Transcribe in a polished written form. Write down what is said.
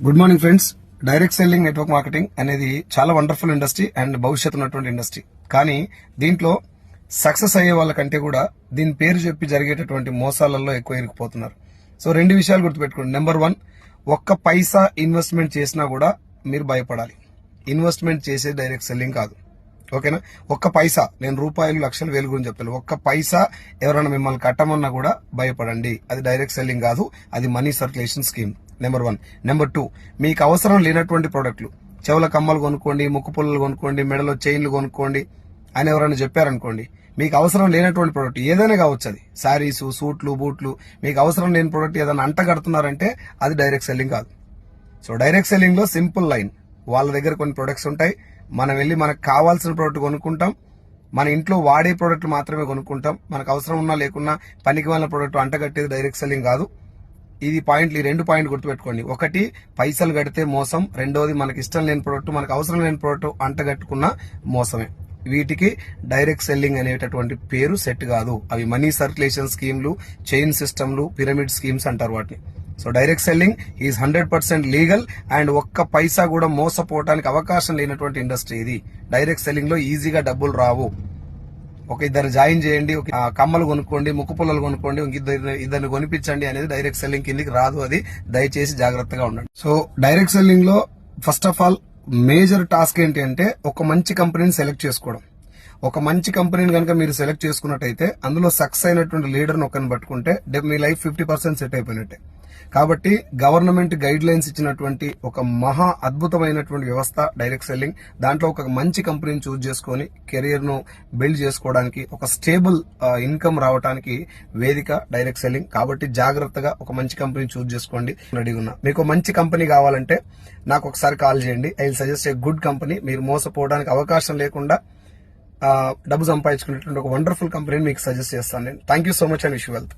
Good morning friends. Direct selling network marketing అనేది చాలా wonderful industry and భవిష్యత్తు ఉన్నటువంటి ఇండస్ట్రీ. కానీ దీంట్లో సక్సెస్ అయ్యే వాళ్ళకంటే కూడా దీని పేరు చెప్పి జరిగేటటువంటి మోసాలలో ఎక్కువ ఇరుక్కుపోతున్నారు. సో రెండు విషయాలు గుర్తుపెట్టుకోండి. నెంబర్ 1, ఒక్క పైసా ఇన్వెస్ట్మెంట్ చేసినా కూడా మీరు భయపడాలి. ఇన్వెస్ట్మెంట్ చేసేది డైరెక్ట్ సెల్లింగ్ కాదు. ఓకేనా? ఒక్క పైసా, నేను రూపాయలు లక్షలు వేలు గురించి చెప్తాను. ఒక్క పైసా ఎవరైనా మిమ్మల్ని కట్టమన్నా కూడా భయపడండి. అది డైరెక్ట్ సెల్లింగ్ కాదు, అది money circulation scheme. Number 1. Number 2, మీకు అవసరం లేనటువంటి ప్రోడక్ట్లు, చెవుల కమ్మలు కొనుక్కోండి, ముక్కు పుల్లలు కొనుక్కోండి, మెడలో చైన్లు కొనుక్కోండి అని ఎవరైనా చెప్పారనుకోండి, మీకు అవసరం లేనటువంటి ప్రోడక్ట్ ఏదైనా కావచ్చు, అది శారీస్, సూట్లు, బూట్లు, మీకు అవసరం లేని ప్రోడక్ట్ ఏదైనా అంటగడుతున్నారంటే అది డైరెక్ట్ సెల్లింగ్ కాదు. సో డైరెక్ట్ సెల్లింగ్ లో సింపుల్ లైన్, వాళ్ళ దగ్గర కొన్ని ప్రొడక్ట్స్ ఉంటాయి, మనం వెళ్ళి మనకు కావాల్సిన ప్రోడక్ట్ కొనుక్కుంటాం, మన ఇంట్లో వాడే ప్రోడక్ట్ మాత్రమే కొనుక్కుంటాం. మనకు అవసరం ఉన్నా లేకున్నా పనికి వాళ్ళ ప్రోడక్ట్ అంటగట్టేది డైరెక్ట్ సెల్లింగ్ కాదు. ఇది పాయింట్లు, ఈ 2 పాయింట్లు గుర్తుపెట్టుకోండి. ఒకటి, పైసలు కడితే మోసం. రెండోది, మనకి ఇష్టం లేని ప్రోడక్ట్, మనకు అవసరం లేని ప్రోడక్ట్ అంటగట్టుకున్న మోసమే. వీటికి డైరెక్ట్ సెల్లింగ్ అనేటటువంటి పేరు సెట్ కాదు. అవి మనీ సర్క్యులేషన్ స్కీమ్లు, చైన్ సిస్టమ్లు, పిరమిడ్ స్కీమ్స్ అంటారు వాటిని. So direct selling is 100% legal and ఒక్క పైసా కూడా మోసపోవడానికి అవకాశం లేనటువంటి ఇండస్ట్రీ ఇది. డైరెక్ట్ సెల్లింగ్ లో ఈజీగా డబ్బులు రావు. ఒక ఇద్దరు జాయిన్ చేయండి, ఒక కమ్మలు కొనుక్కోండి, ముక్కు పుల్లలు కొనుక్కోండి, ఇద్దరిని కొనిపించండి అనేది డైరెక్ట్ సెల్లింగ్ కిందికి రాదు. అది దయచేసి జాగ్రత్తగా ఉండండి. సో డైరెక్ట్ సెల్లింగ్ లో first of all major task ఏంటి అంటే ఒక మంచి కంపెనీని సెలెక్ట్ చేసుకోవడం. ఒక మంచి కంపెనీని కనుక మీరు సెలెక్ట్ చేసుకున్నట్టయితే అందులో సక్సెస్ అయినటువంటి లీడర్ని ఒకరిని పట్టుకుంటే మీ లైఫ్ 50% సెట్ అయిపోయినట్టే. కాబట్టి గవర్నమెంట్ గైడ్ లైన్స్ ఇచ్చినటువంటి ఒక మహా అద్భుతమైనటువంటి వ్యవస్థ డైరెక్ట్ సెల్లింగ్. దాంట్లో ఒక మంచి కంపెనీని చూస్ చేసుకుని కెరియర్ ను బిల్డ్ చేసుకోవడానికి, ఒక స్టేబుల్ ఇన్కమ్ రావడానికి వేదిక డైరెక్ట్ సెల్లింగ్. కాబట్టి జాగ్రత్తగా ఒక మంచి కంపెనీని చూస్ చేసుకోండి. రెడీగా ఉన్నా. మీకు మంచి కంపెనీ కావాలంటే నాకు ఒకసారి కాల్ చేయండి. I will suggest a good company. మీరు మోసపోవడానికి అవకాశం లేకుండా డబ్బు సంపాదించుకునేటువంటి ఒక వండర్ఫుల్ కంపెనీని మీకు సజెస్ట్ చేస్తాను నేను. Thank you so much and wish you wealth.